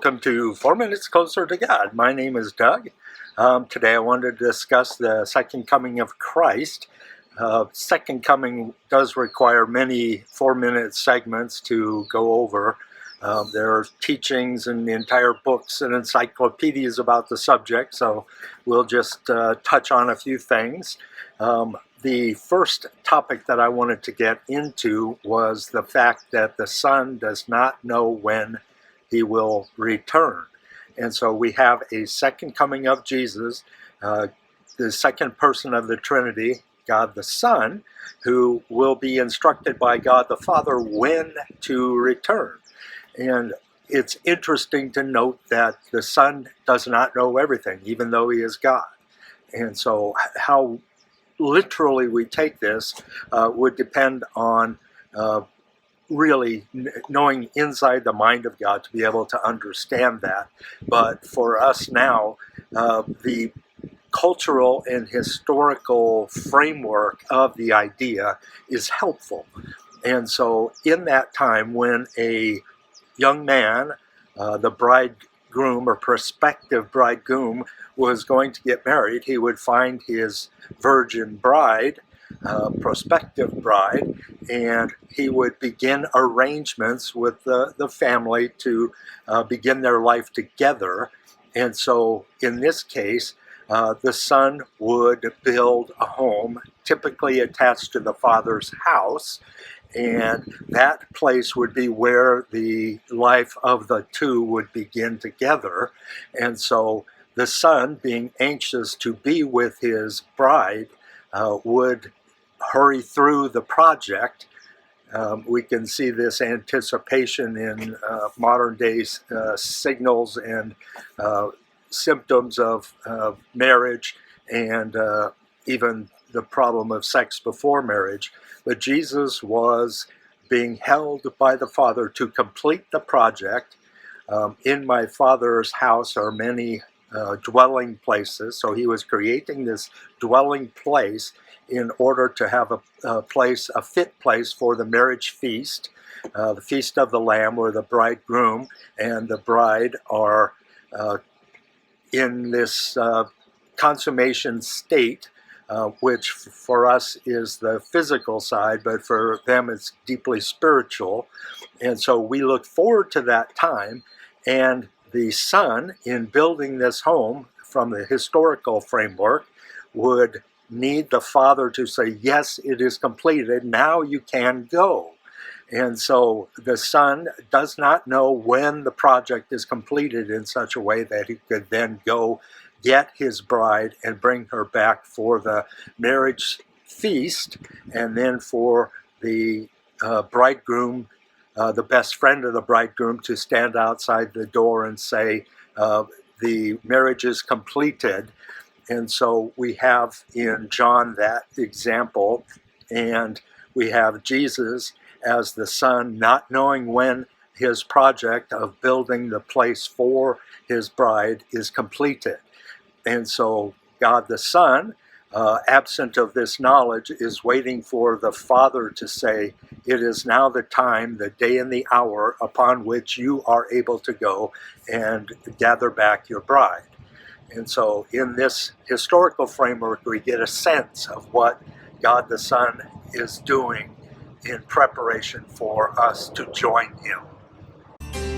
welcome to 4 Minutes Closer to God. My name is Doug. Today I wanted to discuss the second coming of Christ. Second coming does require many 4-minute segments to go over. There are teachings and entire books and encyclopedias about the subject, so we'll just touch on a few things. The first topic that I wanted to get into was the fact that the Son does not know when he will return. And so we have a second coming of Jesus, the second person of the Trinity, God the Son, who will be instructed by God the Father when to return. And it's interesting to note that the Son does not know everything, even though he is God. And so how literally we take this would depend on really knowing inside the mind of God to be able to understand that. But for us now, the cultural and historical framework of the idea is helpful. And so in that time when a young man, the bridegroom or prospective bridegroom, was going to get married, he would find his virgin bride, prospective bride, and he would begin arrangements with the family to begin their life together. And so in this case, the son would build a home, typically attached to the father's house, and that place would be where the life of the two would begin together. And so the son, being anxious to be with his bride, would hurry through the project. We can see this anticipation in modern day signals and symptoms of marriage and even the problem of sex before marriage. But Jesus was being held by the Father to complete the project. In my Father's house are many dwelling places. So he was creating this dwelling place in order to have a fit place for the marriage feast, the Feast of the Lamb, where the bridegroom and the bride are in this consummation state, which for us is the physical side, but for them it's deeply spiritual. And so we look forward to that time, and the son, in building this home from the historical framework, would need the father to say, yes, it is completed, now you can go. And so the son does not know when the project is completed in such a way that he could then go get his bride and bring her back for the marriage feast, and then for the bridegroom, the best friend of the bridegroom, to stand outside the door and say, the marriage is completed. And so we have in John that example, and we have Jesus as the son not knowing when his project of building the place for his bride is completed. And so God the Son, absent of this knowledge, is waiting for the Father to say, it is now the time, the day and the hour upon which you are able to go and gather back your bride. And so in this historical framework, we get a sense of what God the Son is doing in preparation for us to join him.